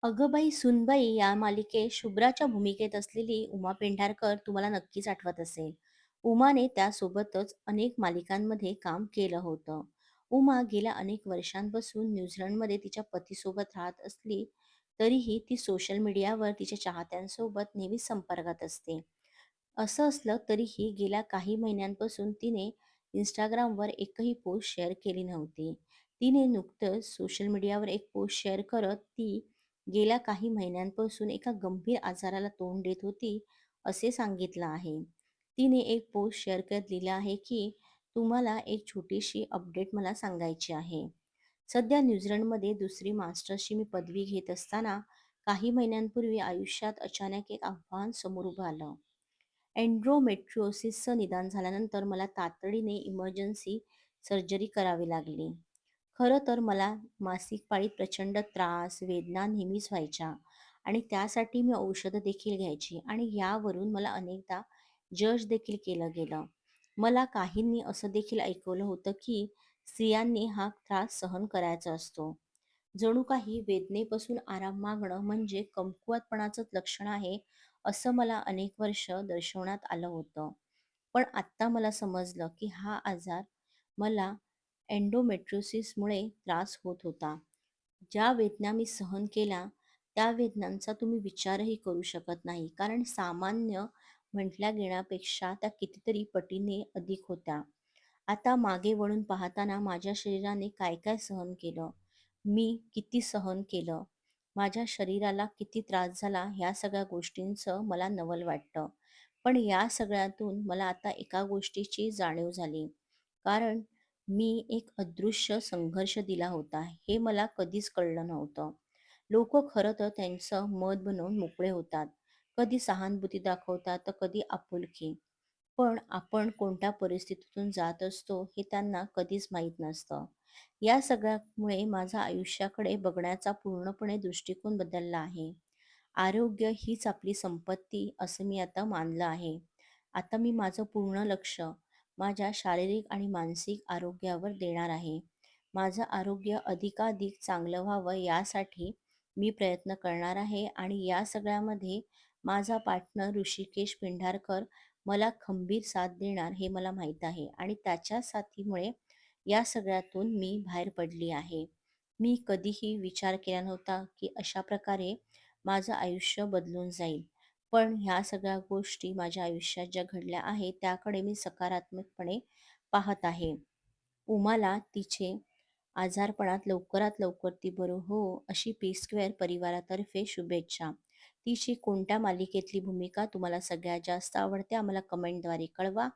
अगं बाई सुनबाई या मालिकेत शुभ्राच्या भूमिकेत असलेली उमा पेंढारकर तुम्हाला नक्कीच आठवत असेल. उमाने त्यासोबतच अनेक मालिकांमध्ये काम केलं होतं. उमा गेल्या अनेक वर्षांपासून न्यूझीलंडमध्ये तिच्या पतीसोबत राहत असली तरीही ती सोशल मीडियावर तिच्या चाहत्यांसोबत नेहमीच संपर्कात असते. असं असलं तरीही गेल्या काही महिन्यांपासून तिने Instagramवर एकही पोस्ट शेअर केली नव्हती. तिने नुकतंच सोशल मीडियावर एक पोस्ट शेअर करत ती गेल्या काही महिन्यांपासून एका गंभीर आजाराला तोंड देत होती, असे सांगितलं आहे. तिने एक पोस्ट शेअर करत लिहिलं आहे की तुम्हाला एक छोटीशी अपडेट मला सांगायची आहे. सध्या न्यूझीलंडमध्ये दुसरी मास्टर्सची मी पदवी घेत असताना काही महिन्यांपूर्वी आयुष्यात अचानक एक आव्हान समोर उभं आलं. एन्ड्रोमेट्रिओसिसचं निदान झाल्यानंतर मला तातडीने इमर्जन्सी सर्जरी करावी लागली. खरं तर मला मासिक पाळीत प्रचंड त्रास, वेदना नेहमीच व्हायच्या आणि त्यासाठी मी औषधं देखील घ्यायची आणि यावरून मला अनेकदा जज देखील केलं गेलं. मला काहींनी असं देखील ऐकवलं होतं की स्त्रियांनी हा त्रास सहन करायचा असतो. जणू काही वेदनेपासून आराम मागणं म्हणजे कमकुवतपणाचंच लक्षण आहे, असं मला अनेक वर्ष दर्शवण्यात आलं होतं. पण आत्ता मला समजलं की हा आजार मला एंडोमेट्रियोसिसमुळे त्रास होत होता. ज्या वेदना मी सहन केल्या, त्या वेदनांचा तुम्ही विचारही करू शकत नाही. कारण सामान्य म्हटल्या गेण्यापेक्षा त्या कितीतरी पटीने अधिक होत्या. आता मागे वळून पाहताना माझ्या शरीराने काय-काय सहन केलं, मी किती सहन केलं, माझ्या शरीराला किती त्रास झाला, ह्या सगळ्या गोष्टींचं मला नवल वाटतं. पण या सगळ्यातून मला आता एका गोष्टीची जाणीव झाली. कारण मी एक अदृश्य संघर्ष दिला होता, हे मला कधीच कळलं नव्हतं. लोकं खरं तर त्यांचं मत बनवून मोकळे होतात. कधी सहानुभूती दाखवतात, तर कधी आपुलकी. पण आपण कोणत्या परिस्थितीतून जात असतो हे त्यांना कधीच माहीत नसतं. या सगळ्यामुळे माझा आयुष्याकडे बघण्याचा पूर्णपणे दृष्टिकोन बदलला आहे. आरोग्य हीच आपली संपत्ती असं मी आता मानलं आहे. आता मी माझं पूर्ण लक्ष माझ्या शारीरिक आणि मानसिक आरोग्यावर देणार आहे. माझं आरोग्य अधिकाधिक चांगलं व्हावं यासाठी मी प्रयत्न करणार आहे आणि या सगळ्यामध्ये माझा पार्टनर ऋषिकेश पेंढारकर मला खंबीर साथ देणार हे मला माहीत आहे आणि त्याच्या साथीमुळे या सगळ्यातून मी बाहेर पडली आहे. मी कधीही विचार केला नव्हता की अशा प्रकारे माझं आयुष्य बदलून जाईल. पण ह्या सगळ्या गोष्टी माझ्या आयुष्यात ज्या घडल्या आहेत त्याकडे मी सकारात्मकपणे पाहत आहे. उमाला तिचे आजारपणात लवकरात लवकर ती बरं हो, अशी पी स्क्वेअर परिवारातर्फे शुभेच्छा. तिची कोणत्या मालिकेतली भूमिका तुम्हाला सगळ्यात जास्त आवडते आम्हाला कमेंटद्वारे कळवा.